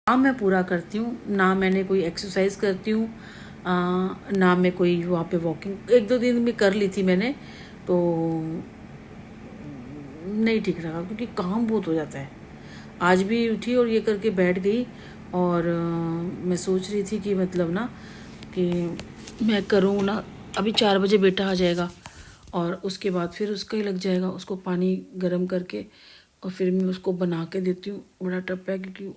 काम मैं पूरा करती हूँ, ना मैंने कोई एक्सरसाइज करती हूँ, ना मैं कोई वहाँ पे वॉकिंग 1-2 दिन में कर ली थी मैंने, तो नहीं ठीक रहा क्योंकि काम बहुत हो जाता है। आज भी उठी और ये करके बैठ गई और मैं सोच रही थी कि मतलब ना कि मैं करूँ ना। अभी 4 बजे बेटा आ जाएगा और उसके बाद फिर उसका ही लग जाएगा, उसको पानी गर्म करके और फिर मैं उसको बना के देती हूँ। बड़ा टप है क्योंकि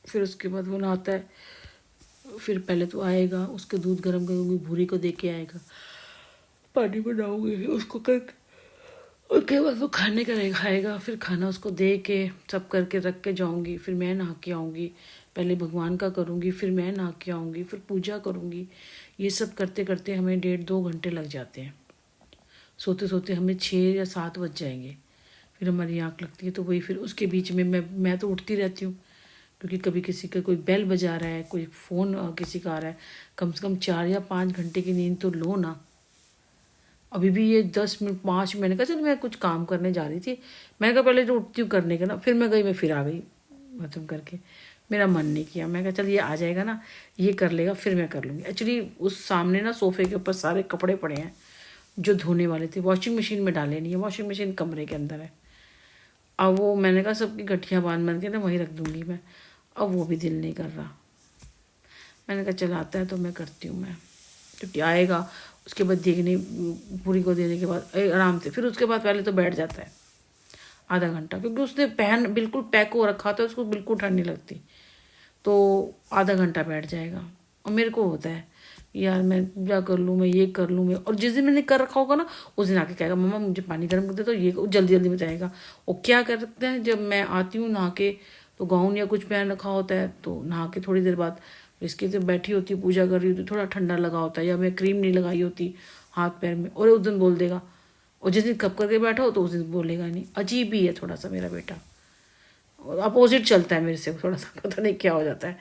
फिर उसके बाद वो नहाता है, फिर पहले तो आएगा, उसके दूध गर्म करूँगी, भूरी को दे के आएगा, पानी बनाऊँगी उसको करके, उसके बाद वो खाने का खाएगा, फिर खाना उसको दे के सब करके रख के जाऊँगी, फिर मैं नहा के आऊँगी, पहले भगवान का करूँगी, फिर मैं नहा के आऊँगी, फिर पूजा करूँगी। ये सब करते करते हमें 1.5-2 घंटे लग जाते हैं। सोते सोते हमें 6 या 7 बज जाएंगे, फिर हमारी आँख लगती है। तो वही फिर उसके बीच में मैं तो उठती रहती हूँ क्योंकि कभी किसी का कोई बेल बजा रहा है, कोई फ़ोन किसी का आ रहा है। कम से कम 4 या 5 घंटे की नींद तो लो ना। अभी भी ये 10 मिनट 5 मैंने कहा चल मैं कुछ काम करने जा रही थी, मैंने कहा पहले तो उठती हूँ करने का ना, फिर मैं गई, मैं फिर आ गई खत्म करके। मेरा मन नहीं किया, मैं कहा चल ये आ जाएगा ना, ये कर लेगा, फिर मैं कर लूँगी। एक्चुअली उस सामने ना सोफे के ऊपर सारे कपड़े पड़े हैं जो धोने वाले थे, वॉशिंग मशीन में डाले नहीं है, वॉशिंग मशीन कमरे के अंदर है। अब वो मैंने कहा सबकी गठियाँ बांध बांध के ना वहीं रख दूँगी मैं, अब वो भी दिल नहीं कर रहा। मैंने कहा चल आता है तो मैं करती हूँ मैं, क्योंकि आएगा उसके बाद देखने, पूरी को देने के बाद आराम से, फिर उसके बाद पहले तो बैठ जाता है आधा घंटा, क्योंकि उसने पहन बिल्कुल पैक हो रखा था, उसको बिल्कुल ठंड नहीं लगती, तो आधा घंटा बैठ जाएगा। और मेरे को होता है यार मैं क्या कर लूँ, मैं ये कर लूँ मैं, और जिस दिन मैंने कर रखा होगा ना उस दिन आके कहेगा मम्मा मुझे पानी गर्म कर दे, तो ये जल्दी जल्दी में जाएगा। और क्या करते हैं, जब मैं आती हूँ नहा के तो गाउन या कुछ पहन रखा होता है, तो नहा के थोड़ी देर बाद इसकी तो बैठी होती है, पूजा कर रही होती, थोड़ा ठंडा लगा होता है, या मैं क्रीम नहीं लगाई होती हाथ पैर में, और उस दिन बोल देगा। और जिस दिन कप करके बैठा हो तो उस दिन बोलेगा नहीं। अजीब ही है थोड़ा सा मेरा बेटा, अपोजिट चलता है मेरे से थोड़ा सा, पता नहीं क्या हो जाता है।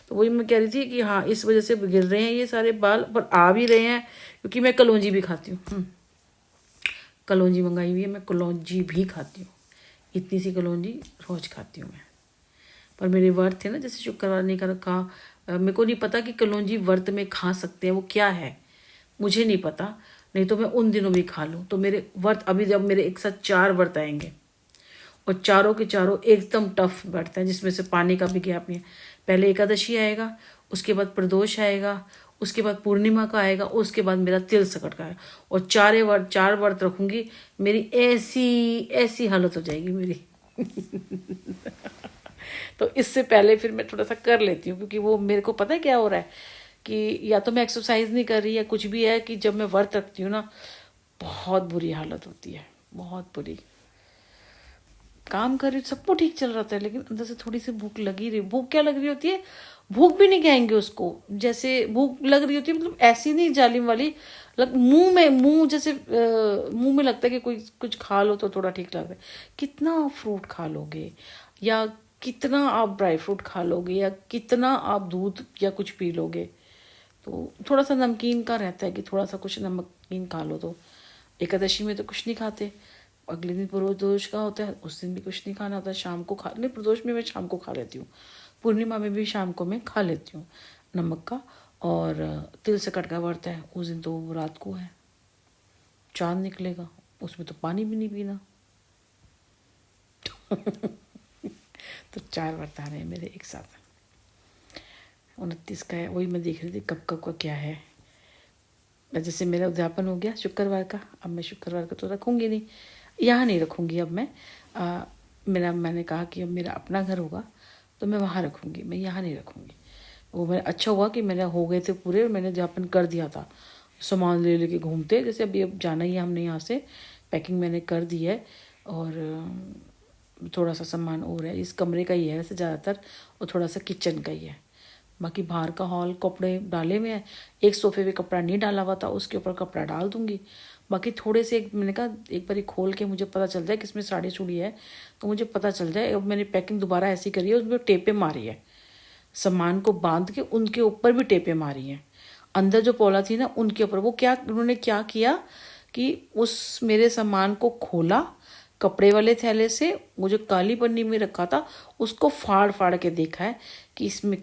तो वही मैं कह रही थी कि हाँ इस वजह से गिर रहे हैं ये सारे बाल, पर आ भी रहे हैं क्योंकि मैं कलौंजी भी खाती हूँ। कलौंजी मंगाई हुई है, मैं कलौंजी भी खाती हूँ, इतनी सी कलौंजी रोज खाती हूँ मैं। पर मेरे व्रत थे ना, जैसे शुक्रवार नहीं कर रखा, मेरे को नहीं पता कि कलौंजी व्रत में खा सकते हैं, वो क्या है मुझे नहीं पता, नहीं तो मैं उन दिनों भी खा लूँ। तो मेरे व्रत अभी जब मेरे एक साथ 4 व्रत आएंगे, और चारों के चारों एकदम टफ व्रत हैं, जिसमें से पानी का भी गैप नहीं है। पहले एकादशी आएगा, उसके बाद प्रदोष आएगा, उसके बाद पूर्णिमा का आएगा, उसके बाद मेरा तिल सकट का है। और 4 व्रत रखूंगी, मेरी ऐसी ऐसी हालत हो जाएगी मेरी तो इससे पहले फिर मैं थोड़ा सा कर लेती हूँ, क्योंकि वो मेरे को पता है क्या हो रहा है कि या तो मैं एक्सरसाइज नहीं कर रही या कुछ भी है, कि जब मैं व्रत रखती हूँ ना बहुत बुरी हालत होती है, बहुत बुरी। काम कर रही हूँ, सब कुछ ठीक चल रहा था, लेकिन अंदर से थोड़ी सी भूख लगी रही। भूख क्या लग रही होती है, भूख भी नहीं कहेंगे उसको, जैसे भूख लग रही होती है, मतलब ऐसी नहीं जालिम वाली, मुंह जैसे मुंह में लगता है कि कोई कुछ खा लो तो थोड़ा ठीक लगता है। कितना फ्रूट खा लोगे, या कितना आप ड्राई फ्रूट खा लोगे, या कितना आप दूध या कुछ पी लोगे, तो थोड़ा सा नमकीन का रहता है कि थोड़ा सा कुछ नमकीन खा लो। तो एकादशी में तो कुछ नहीं खाते, अगले दिन प्रदोष का होता है, उस दिन भी कुछ नहीं खाना होता, शाम को खा नहीं, प्रदोष में मैं शाम को खा लेती हूँ, पूर्णिमा में भी शाम को मैं खा लेती हूँ नमक का। और तिल सकट का व्रत है, उस दिन तो रात को है, चांद निकलेगा, उसमें तो पानी भी नहीं पीना तो 4 व्रत आ रहे हैं मेरे एक साथ। 29 का है, वही मैं देख रही थी कब कब का क्या है। जैसे मेरा उद्यापन हो गया शुक्रवार का, अब मैं शुक्रवार को तो रखूँगी नहीं, यहाँ नहीं रखूँगी अब मैं। मैंने कहा कि अब मेरा अपना घर होगा तो मैं वहाँ रखूँगी, मैं यहाँ नहीं रखूँगी। वो मेरा अच्छा हुआ कि मेरा हो गए थे पूरे, और मैंने उद्यापन कर दिया था, सामान ले लेके घूमते, जैसे अभी अब जाना ही है हमने यहाँ से, पैकिंग मैंने कर दी है, और थोड़ा सा सामान और है, इस कमरे का ही है वैसे ज़्यादातर, और थोड़ा सा किचन का ही है। बाकी बाहर का हॉल कपड़े डाले हुए हैं, एक सोफे पे कपड़ा नहीं डाला हुआ था, उसके ऊपर कपड़ा डाल दूंगी। बाकी थोड़े से मैंने कहा एक बार खोल के मुझे पता चल जाए कि इसमें साड़ी चूड़ी है, तो मुझे पता चल जाए। अब मैंने पैकिंग दोबारा ऐसी करी है, उसमें टेपे मारी है, सामान को बांध के उनके ऊपर भी टेपे मारी हैं। अंदर जो पॉला थी ना उनके ऊपर, वो क्या उन्होंने क्या किया कि उस मेरे सामान को खोला, कपड़े वाले थैले से वो जो काली पन्नी में रखा था उसको फाड़ फाड़ के देखा है कि इसमें